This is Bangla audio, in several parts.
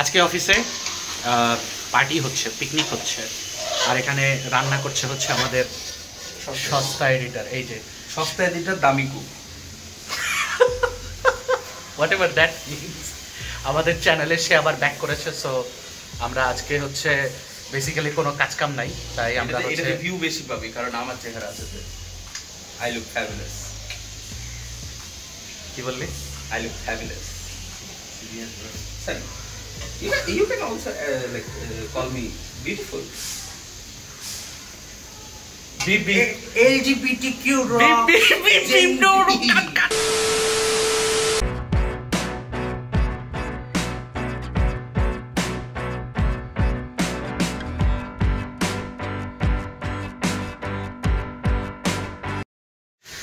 আজকে অফিসে পার্টি হচ্ছে, পিকনিক হচ্ছে, আর এখানে রান্না করছে হচ্ছে আমাদের সস্তা এডিটর। এই যে সস্তা এডিটর দামি cook, what ever that means. আমাদের চ্যানেলে সে আবার ব্যাক করেছে। সো আমরা আজকে হচ্ছে বেসিক্যালি কোনো কাজ কাম নাই, তাই আমরা হচ্ছে এটাতে ভিউ বেশি পাবে কারণ আমার চেহারা আছে। I look fabulous. কি বললি? I look fabulous. Sorry. You can also call me beautiful. LGBTQ rock. no.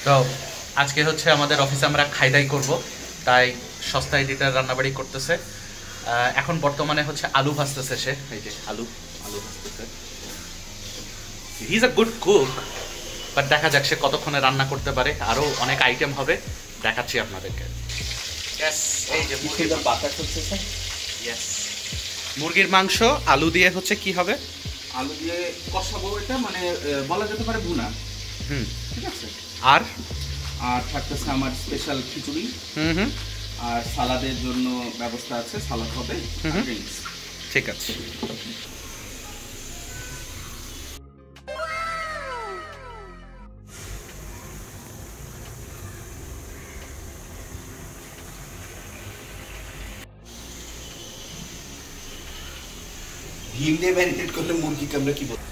তো আজকে হচ্ছে আমাদের অফিসে আমরা খাই-দাই করবো, তাই সস্তা এডিটর রান্নাবাড়ি করতেছে। এখন বর্তমানে হচ্ছে আলু ভাজতেছে সে। এই যে আলু ভাজতেছে। He is a good cook, but দেখা যাক সে কতক্ষণে রান্না করতে পারে। আরও অনেক আইটেম হবে, দেখাচ্ছি আপনাদেরকে। এই যে মুরগির বাটার হচ্ছে স্যার। ইয়েস, মুরগির মাংস আলু দিয়ে হচ্ছে কি হবে? আলু দিয়ে কষাবো, এটা মানে বলা যেতে পারে ভুনা। ঠিক আছে। আর থাকতেছে আমার স্পেশাল খিচুড়ি। আর সালাদের জন্য ব্যবস্থা আছে, সালাদ হবে। ঠিক আছে। ডিম দিয়ে ম্যারিনেট করলে মুরগিকে আমরা কি বলবো?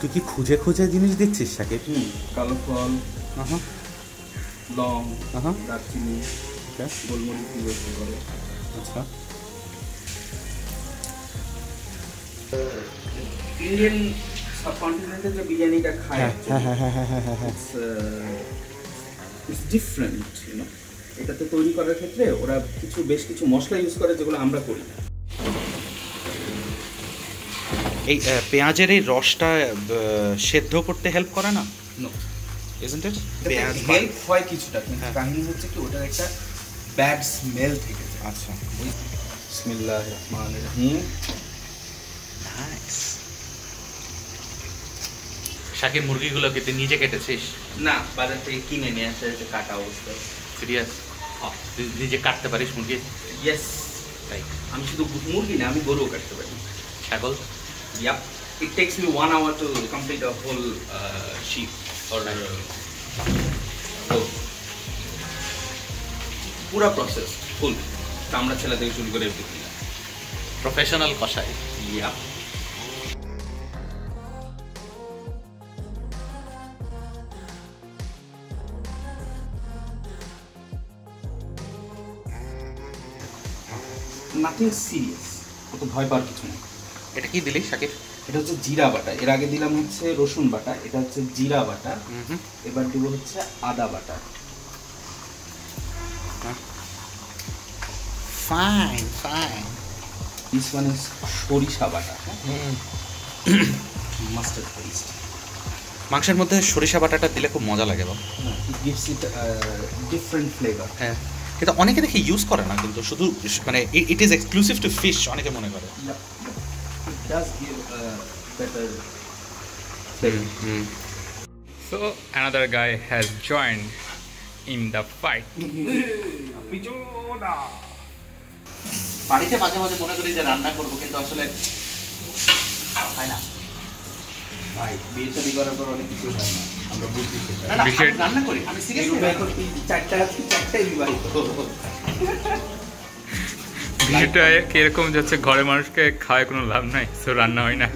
তুই কি খুঁজে খুঁজে জিনিস দিচ্ছিস সাকিব? কালো ফল, লং, দারচিনি, গোলমরিচ দিয়ে করে। আচ্ছা, ইন্ডিয়ান সাবকন্টিনেন্টের যে বিরিয়ানিটা খায়, ইটস ডিফারেন্ট, ইউ নো। এটাতে তৈরি করার ক্ষেত্রে ওরা বেশ কিছু মশলা ইউজ করে যেগুলো আমরা করি না। এই পেঁয়াজের এই রসটা সেদ্ধ করতে হেল্প করে না? No, isn't it? পেঁয়াজ হেল্প হয় কিছুটা, কিন্তু কাহিনী হচ্ছে কি ওটার একটা ব্যাড স্মেল থেকে যায়। আচ্ছা, বিসমিল্লাহির রহমানির রহিম। নাইস। শাকিব, মুরগিগুলোকে তুই নিজে কেটেছিস? না, বাজার থেকে কিনে নিয়ে আসে, কাটা অবস্থা। সিরিয়াস? তুই নিজে কাটতে পারিস মুরগি? ইয়েস। তাই? আমি শুধু মুরগি না, আমি গরুও কাটতে পারি। ছাগল? Yep. It takes me 1 hour to complete a whole sheep or পুরা প্রসেস ফুল, চামড়া ছেলা থেকে শুরু করে এভরিথিং। প্রফেশনাল কষাই। Yep. নাথিং সিরিয়াস, অত ভয় পাওয়ার কিছু নেই। এটা কি দিলি শাকিব? এটা হচ্ছে জিরা বাটা। এর আগে দিলাম হচ্ছে রসুন বাটা, এটা হচ্ছে জিরা বাটা। এবার দিব হচ্ছে আদা বাটা। Fine fine. This one is সরিষা বাটা। Mustard paste. মাংসের মধ্যে সরিষা বাটাটা দিলে খুব মজা লাগে। It gives it different flavour. হ্যাঁ, কিন্তু অনেকে দেখি ইউজ করে না, কিন্তু শুধু মানে it is exclusive two fish অনেকে মনে করে। It does give a better flavor. So another guy has joined in the fight. বাড়িতে মাঝে মাঝে মনে করি যে রান্না করবো, কিন্তু আসলে হয় না। ভাই, বিয়ে শাদী করার পর অনেক কিছু হয় না, আমরা বুঝি। রান্না করি আমি সিরিয়াসলি। চারটাই বিবাহিত। বিষয়টা কিরকম যাচ্ছে, ঘরের মানুষকে খাওয়ায় কোনো লাভ নাই, সো রান্না হয় না।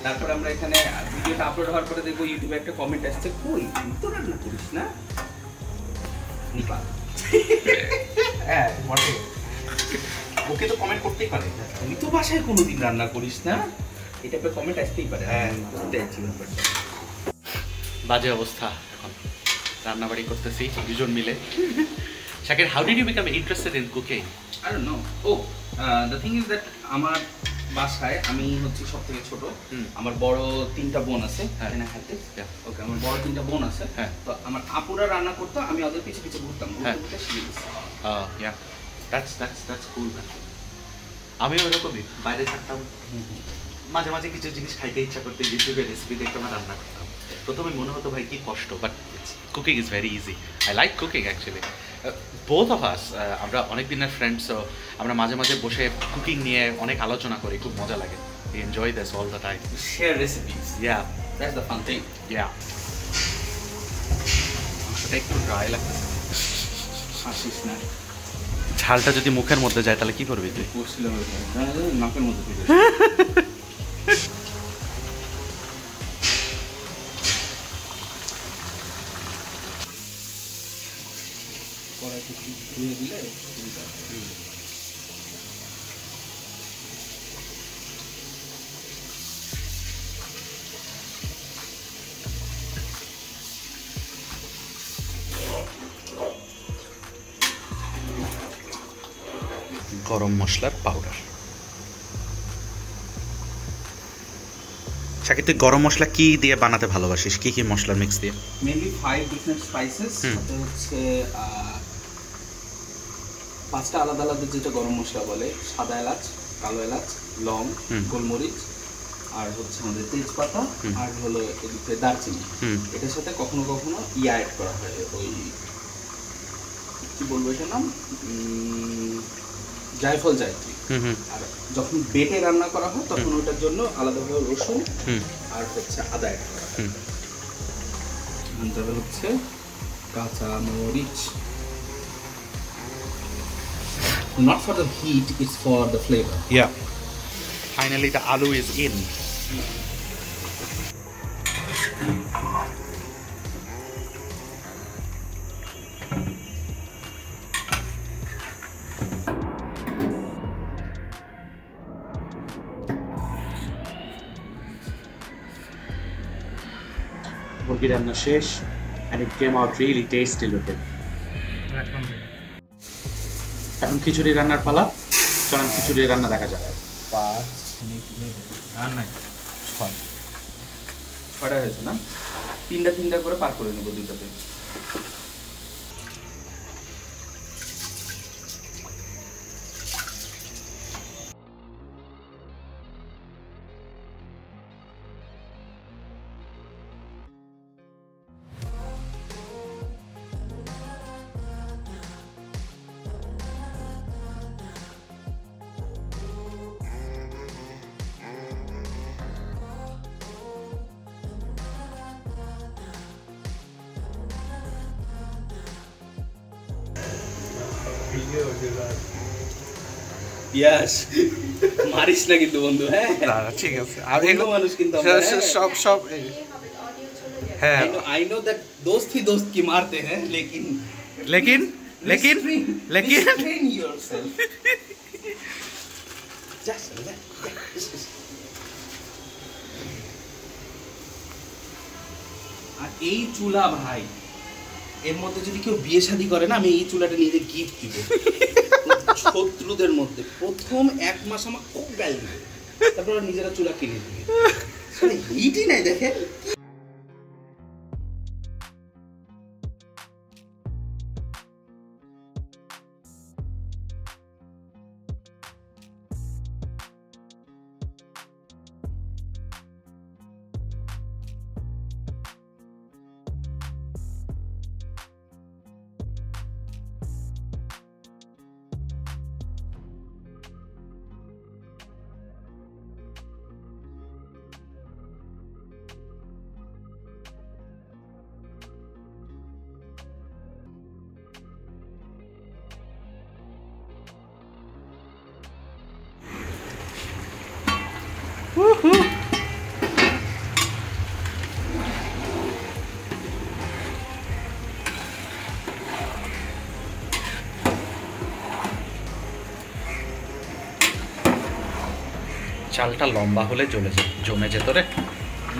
তারপর আমরা এখানে ভিডিওটা আপলোড হওয়ার পরে দেখবো ইউটিউবে একটা কমেন্ট আসছে, কই তুই তো রান্না করিস না নিপা। হ্যাঁ বটে, ওকে তো কমেন্ট করতেই পারে, তুমি তো বাসায় কোনোদিন রান্না করিস না, এটা একটা কমেন্ট আসতেই পারে। হ্যাঁ, বাজে অবস্থা। এখন রান্নাবাড়ি করতেছি দুজন মিলে। Shakir, how did you become interested in cooking? I don't know. Oh, the thing is that আমার বাসায় আমি হচ্ছে সব থেকে ছোট, আমার বড় 3টা বোন আছে, ওকে আমার বড় 3টা বোন আছে, তো আমার আপুরা রান্না করতো, আমি ওদের পিছে পিছে ঘুরতাম, ঘুরতে শিখে গেছি। আমিও ওরকমই বাইরে থাকতাম, মাঝে মাঝে কিছু জিনিস খাইতে ইচ্ছা করতে ইউটিউবে রেসিপি দেখে আমার রান্না করতাম। প্রথমে মনে হতো ভাই কি কষ্ট, but cooking is very easy. I like cooking actually. Both of us, আমরা অনেক দিনের ফ্রেন্ডসও, আমরা মাঝে মাঝে বসে কুকিং নিয়ে অনেক আলোচনা করি, খুব মজা লাগে। We enjoy this all the time. Share recipes. Yeah. That's the fun thing. Yeah. সেটা একটু ড্রাই লাগছে, হাসিস না। ঝালটা যদি মুখের মধ্যে যায় তাহলে কি করবি তুই? নাকের মধ্যে ধুয়ে দিলে গরম মশলার পাউডার। শাকিব, তুই গরম মশলা কি দিয়ে বানাতে ভালোবাসিস? কি কি মশলার মিক্স দিয়ে? মেনলি 5 ডিফারেন্ট স্পাইসেস, সাথে হচ্ছে 5টা আলাদা আলাদা যেটা গরম মশলা বলে, সাদা এলাচ, কালো এলাচ, লং, গোলমরিচ, আর হচ্ছে আমাদের তেজপাতা, আর হলো এদিকে দারচিনি। এটার সাথে কখনো কখনো অ্যাড করা হয়, ওই কি বলবো এটার নাম, জায়ফল জায়ত্রী। আর যখন বেটে রান্না করা হয় তখন ওটার জন্য আলাদাভাবে রসুন আর হচ্ছে আদা অ্যাড করা হয়। তারপরে হচ্ছে কাঁচা মরিচ, not for the heat, it's for the flavor. Yeah. Finally the aloo is in. মুরগি রান্না শেষ, and it came out really tasty looking. এখন খিচুড়ি রান্নার পালা, চলেন খিচুড়ি রান্না দেখা যাক। 5 মিনিট আর নাই 6টা হয়েছে না, 3টা করে পার করে নেবো দুইটাতে। ইয়াস, মারিস না কিন্তু বন্ধু। হ্যাঁ ঠিক আছে, আর অন্য মানুষ কিন্তু সব হ্যাঁ, I know that दोस्त ही दोस्त की मारते हैं, लेकिन restrain yourself. Just আর এই চুলা ভাই, এর মধ্যে যদি কেউ বিয়ে শাদী করে না, আমি এই চুলাটা নিজে গিফট দিব শত্রুদের মধ্যে। প্রথম 1 মাস আমার খুব গাল দিবে, তারপর নিজেরা চুলা কিনে দিবে, হিটই নাই দেখেন। চালটা লম্বা হলে জমে যেত রে,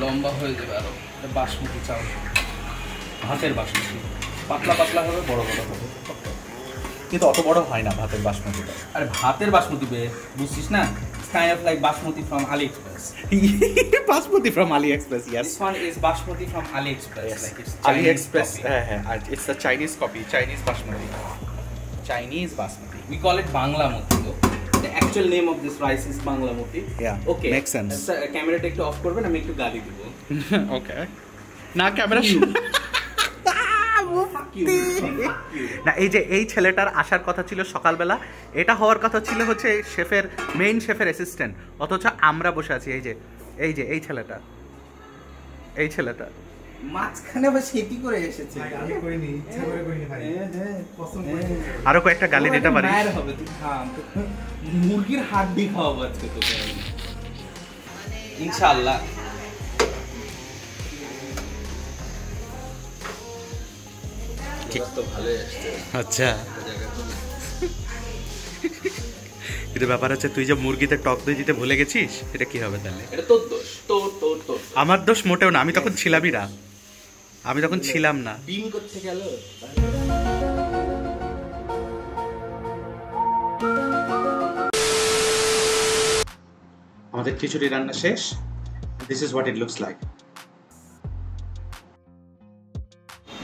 লম্বা হয়ে যাবে আরো। বাসমতি চাল, ভাতের বাসমতি, পাতলা পাতলা হবে, বড় বড় হবে, কিন্তু অত বড় হয় না ভাতের বাসমতিটা। আরে ভাতের বাসমতি বে, বুঝছিস না, It's kind of like basmati from AliExpress. Basmati from AliExpress, yes. This one is basmati from AliExpress. Yes. Like it's Chinese AliExpress, copy. it's the Chinese copy, Chinese basmati. Chinese basmati. We call it Bangla Moti though. The actual name of this rice is Bangla Moti. Yeah, Okay. makes sense. Camera টা একটু অফ করবেন, আমি একটু গালি দিব। Okay. না ক্যামেরা না, এই যে এই ছেলেটার আসার কথা ছিল সকালবেলা, এটা হওয়ার কথা ছিল হচ্ছে শেফের মেইন শেফের অ্যাসিস্ট্যান্ট, অথচ আমরা বসে আছি এই ছেলেটা মাঝখানে আবার সে কি করে এসেছে? আমি করিনি, ইচ্ছা করে করিনি ভাই। পছন্দ করে। আরো কয়েকটা গালি দিতে পারি। মায়ের হবে, তুই থাম। মুরগির হাড্ডি খাওয়াবো আজকে তোকে আমি। ইনশাআল্লাহ। তো ভালোই আসছে। আচ্ছা, কিন্তু ব্যাপার হচ্ছে তুই যে মুরগিতে টক দই দিতে ভুলে গেছিস, এটা কি হবে তাহলে? এটা তোর দোষ, তোর। আমার দোষ মোটেও না, আমি তখন ছিলামই না, আমি তখন ছিলাম না। ডিম করতে গেল। আমাদের খিচুড়ি রান্না শেষ। This is what it looks like.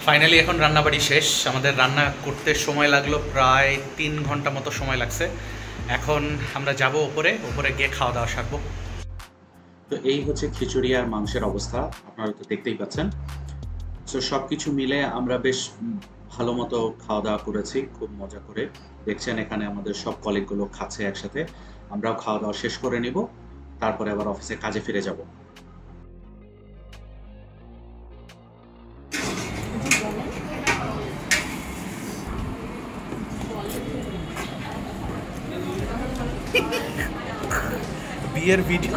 Finally এখন রান্নাবাড়ি শেষ। আমাদের রান্না করতে সময় লাগলো প্রায় 3 ঘন্টা মতো সময় লাগছে। এখন আমরা যাব উপরে গিয়ে খাওয়া দাওয়া সারবো। তো এই হচ্ছে খিচুড়ি আর মাংসের অবস্থা, আপনারা তো দেখতেই পাচ্ছেন। সো সব কিছু মিলে আমরা বেশ ভালো মতো খাওয়া দাওয়া করেছি, খুব মজা করে। দেখছেন এখানে আমাদের সব কলিগগুলো খাচ্ছে একসাথে। আমরাও খাওয়া দাওয়া শেষ করে নিব, তারপরে আবার অফিসে কাজে ফিরে যাব। বিয়ের ভিডিও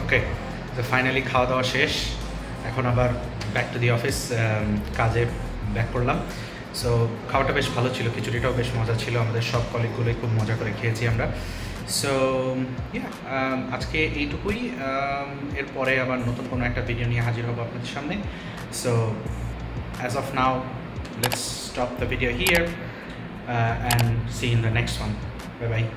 ওকে, তো ফাইনালি খাওয়া দাওয়া শেষ। এখন আবার ব্যাক টু দি অফিস, কাজে ব্যাক করলাম। সো খাওয়াটা বেশ ভালো ছিল, খিচুড়িটাও বেশ মজা ছিল, আমাদের সব কলিগগুলোই খুব মজা করে খেয়েছি আমরা। সো আজকে এইটুকুই। এরপরে আবার নতুন কোনো একটা ভিডিও নিয়ে হাজির হবো আপনাদের সামনে। So as of now, let's stop the video here and see you in the next one. Bye bye.